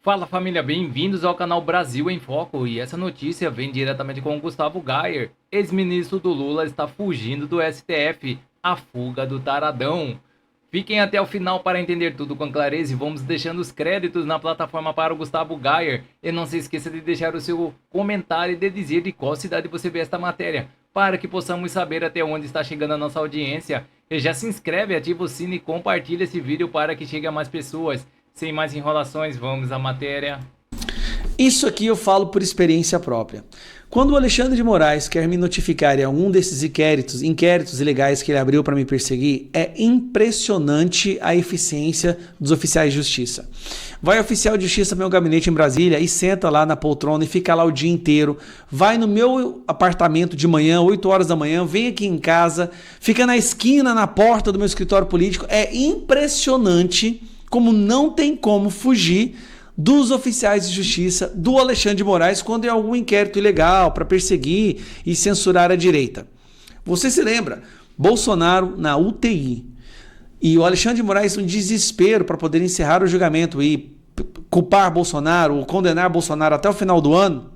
Fala família, bem-vindos ao canal Brasil em Foco e essa notícia vem diretamente com o Gustavo Gayer. Ex-ministro do Lula está fugindo do STF, a fuga do taradão. Fiquem até o final para entender tudo com clareza e vamos deixando os créditos na plataforma para o Gustavo Gayer. E não se esqueça de deixar o seu comentário e de dizer de qual cidade você vê esta matéria, para que possamos saber até onde está chegando a nossa audiência. E já se inscreve, ativa o sino e compartilha esse vídeo para que chegue a mais pessoas. Sem mais enrolações, vamos à matéria. Isso aqui eu falo por experiência própria. Quando o Alexandre de Moraes quer me notificar em algum desses inquéritos ilegais que ele abriu para me perseguir, é impressionante a eficiência dos oficiais de justiça. Vai oficial de justiça no meu gabinete em Brasília e senta lá na poltrona e fica lá o dia inteiro. Vai no meu apartamento de manhã, 8 horas da manhã, vem aqui em casa, fica na esquina, na porta do meu escritório político. É impressionante como não tem como fugir dos oficiais de justiça do Alexandre de Moraes quando é algum inquérito ilegal para perseguir e censurar a direita. Você se lembra? Bolsonaro na UTI. E o Alexandre de Moraes um desespero para poder encerrar o julgamento e culpar Bolsonaro ou condenar Bolsonaro até o final do ano,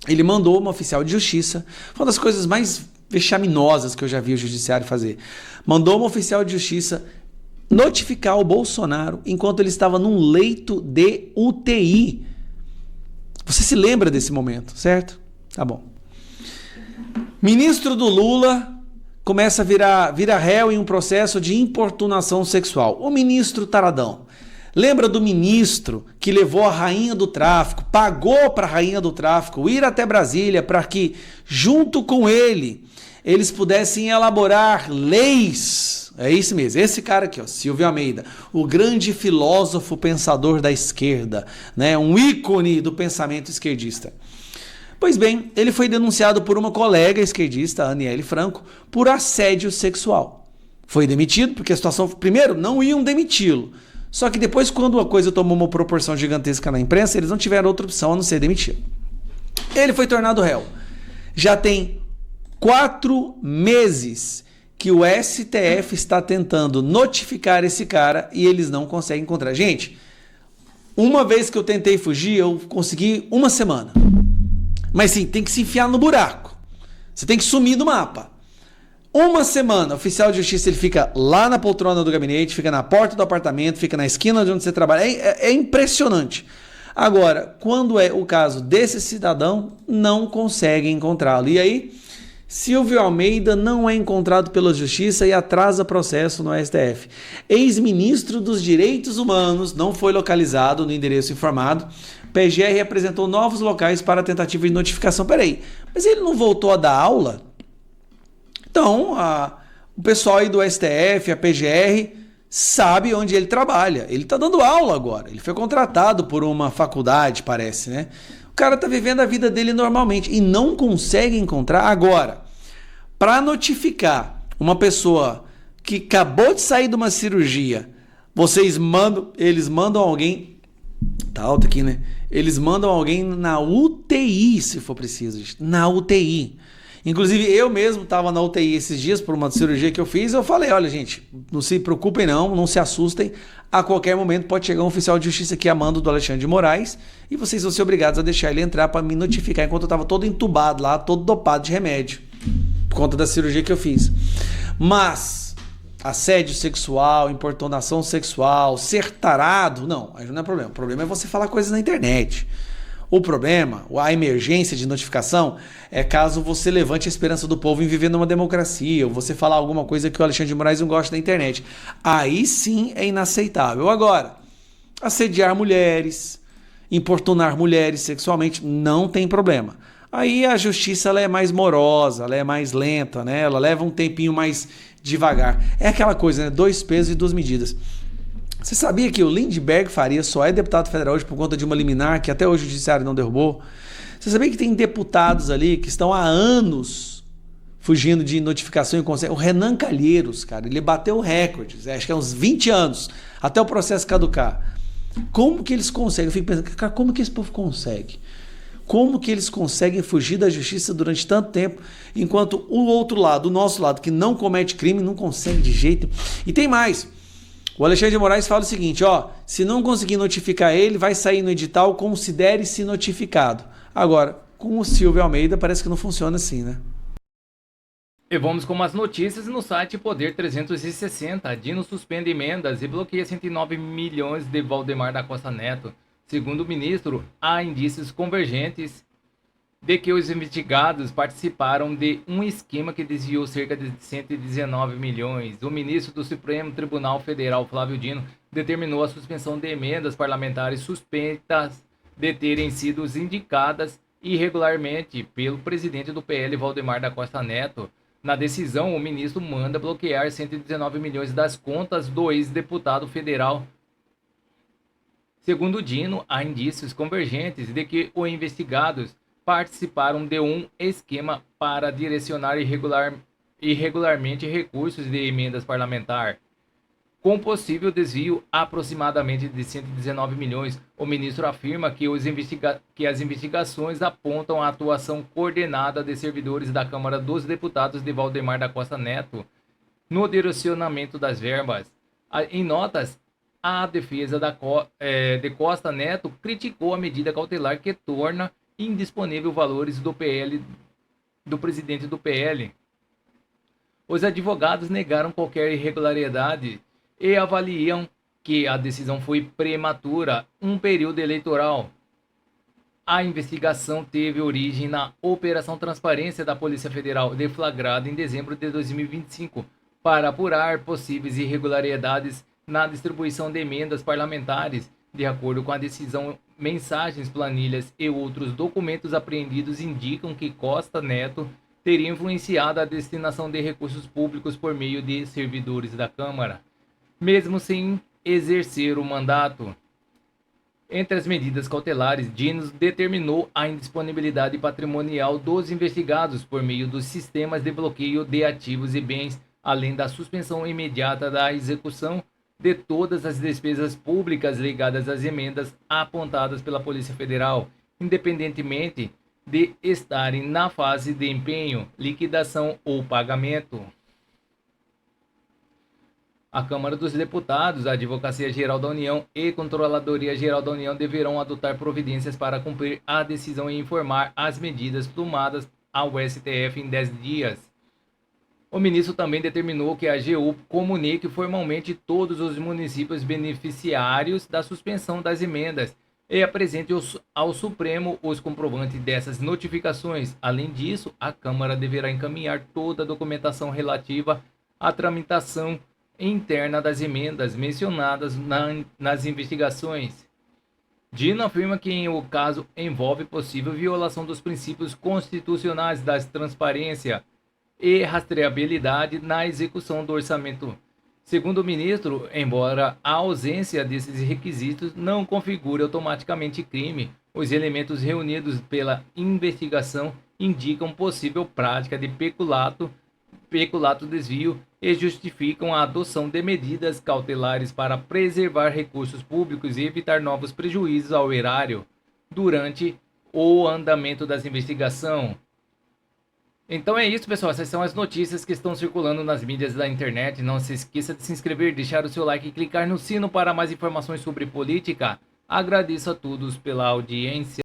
ele mandou uma oficial de justiça, uma das coisas mais vexaminosas que eu já vi o judiciário fazer. Mandou uma oficial de justiça notificar o Bolsonaro enquanto ele estava num leito de UTI. Você se lembra desse momento, certo? Tá bom. Ministro do Lula começa a virar réu em um processo de importunação sexual. O ministro taradão. Lembra do ministro que levou a rainha do tráfico, pagou para a rainha do tráfico ir até Brasília para que, junto com ele, eles pudessem elaborar leis. É isso mesmo, esse cara aqui, ó, Silvio Almeida, o grande filósofo pensador da esquerda, né, um ícone do pensamento esquerdista. Pois bem, ele foi denunciado por uma colega esquerdista, Aniele Franco, por assédio sexual. Foi demitido porque a situação, primeiro, não iam demiti-lo. Só que depois, quando a coisa tomou uma proporção gigantesca na imprensa, eles não tiveram outra opção a não ser demitido. Ele foi tornado réu. Já tem 4 meses que o STF está tentando notificar esse cara e eles não conseguem encontrar. Gente, uma vez que eu tentei fugir, eu consegui 1 semana. Mas sim, tem que se enfiar no buraco. Você tem que sumir do mapa. 1 semana, o oficial de justiça ele fica lá na poltrona do gabinete, fica na porta do apartamento, fica na esquina de onde você trabalha. É impressionante. Agora, quando é o caso desse cidadão, não consegue encontrá-lo. E aí, Silvio Almeida não é encontrado pela justiça e atrasa processo no STF. Ex-ministro dos Direitos Humanos não foi localizado no endereço informado. PGR apresentou novos locais para a tentativa de notificação. Peraí, mas ele não voltou a dar aula? Então, o pessoal aí do STF, a PGR, sabe onde ele trabalha. Ele está dando aula agora. Ele foi contratado por uma faculdade, parece, né? O cara está vivendo a vida dele normalmente e não consegue encontrar. Agora, para notificar uma pessoa que acabou de sair de uma cirurgia, eles mandam alguém, tá alto aqui, né? Eles mandam alguém na UTI, se for preciso, gente, na UTI. Inclusive, eu mesmo estava na UTI esses dias por uma cirurgia que eu fiz. Eu falei, olha, gente, não se preocupem não se assustem. A qualquer momento pode chegar um oficial de justiça aqui a mando do Alexandre de Moraes e vocês vão ser obrigados a deixar ele entrar para me notificar enquanto eu estava todo entubado lá, todo dopado de remédio, por conta da cirurgia que eu fiz. Mas assédio sexual, importunação sexual, ser tarado, não, aí não é problema. O problema é você falar coisas na internet. O problema, a emergência de notificação, é caso você levante a esperança do povo em viver numa democracia, ou você falar alguma coisa que o Alexandre de Moraes não gosta da internet. Aí sim é inaceitável. Agora, assediar mulheres, importunar mulheres sexualmente, não tem problema. Aí a justiça ela é mais morosa, ela é mais lenta, né? Ela leva um tempinho mais devagar. É aquela coisa, né? 2 pesos e 2 medidas. Você sabia que o Lindbergh Farias só é deputado federal hoje por conta de uma liminar que até hoje o judiciário não derrubou? Você sabia que tem deputados ali que estão há anos fugindo de notificação e conselho? O Renan Calheiros, cara, ele bateu recordes, acho que é uns 20 anos, até o processo caducar. Como que eles conseguem? Eu fico pensando, cara, como que esse povo consegue? Como que eles conseguem fugir da justiça durante tanto tempo, enquanto o outro lado, o nosso lado, que não comete crime, não consegue de jeito. E tem mais. O Alexandre de Moraes fala o seguinte, ó, se não conseguir notificar ele, vai sair no edital considere-se notificado. Agora, com o Silvio Almeida parece que não funciona assim, né? E vamos com as notícias no site Poder 360. Dino suspende emendas e bloqueia 109 milhões de Valdemar da Costa Neto. Segundo o ministro, há indícios convergentes de que os investigados participaram de um esquema que desviou cerca de 119 milhões. O ministro do Supremo Tribunal Federal, Flávio Dino, determinou a suspensão de emendas parlamentares suspeitas de terem sido indicadas irregularmente pelo presidente do PL, Valdemar da Costa Neto. Na decisão, o ministro manda bloquear 119 milhões das contas do ex-deputado federal. Segundo Dino, há indícios convergentes de que os investigados participaram de um esquema para direcionar irregularmente recursos de emendas parlamentares. Com possível desvio aproximadamente de 119 milhões, o ministro afirma que as investigações apontam a atuação coordenada de servidores da Câmara dos Deputados de Valdemar da Costa Neto no direcionamento das verbas. Em notas, a defesa de Costa Neto criticou a medida cautelar que torna indisponível valores do PL do presidente do PL. Os advogados negaram qualquer irregularidade e avaliam que a decisão foi prematura, um período eleitoral. A investigação teve origem na Operação Transparência da Polícia Federal, deflagrada em dezembro de 2025, para apurar possíveis irregularidades na distribuição de emendas parlamentares. De acordo com a decisão, mensagens, planilhas e outros documentos apreendidos indicam que Costa Neto teria influenciado a destinação de recursos públicos por meio de servidores da Câmara, mesmo sem exercer o mandato. Entre as medidas cautelares, Dino determinou a indisponibilidade patrimonial dos investigados por meio dos sistemas de bloqueio de ativos e bens, além da suspensão imediata da execução de todas as despesas públicas ligadas às emendas apontadas pela Polícia Federal, independentemente de estarem na fase de empenho, liquidação ou pagamento. A Câmara dos Deputados, a Advocacia Geral da União e Controladoria Geral da União deverão adotar providências para cumprir a decisão e informar as medidas tomadas ao STF em 10 dias. O ministro também determinou que a AGU comunique formalmente todos os municípios beneficiários da suspensão das emendas e apresente ao Supremo os comprovantes dessas notificações. Além disso, a Câmara deverá encaminhar toda a documentação relativa à tramitação interna das emendas mencionadas nas investigações. Dino afirma que o caso envolve possível violação dos princípios constitucionais da transparência e rastreabilidade na execução do orçamento. Segundo o ministro, embora a ausência desses requisitos não configure automaticamente crime, os elementos reunidos pela investigação indicam possível prática de peculato, desvio e justificam a adoção de medidas cautelares para preservar recursos públicos e evitar novos prejuízos ao erário durante o andamento das investigações. Então é isso, pessoal. Essas são as notícias que estão circulando nas mídias da internet. Não se esqueça de se inscrever, deixar o seu like e clicar no sino para mais informações sobre política. Agradeço a todos pela audiência.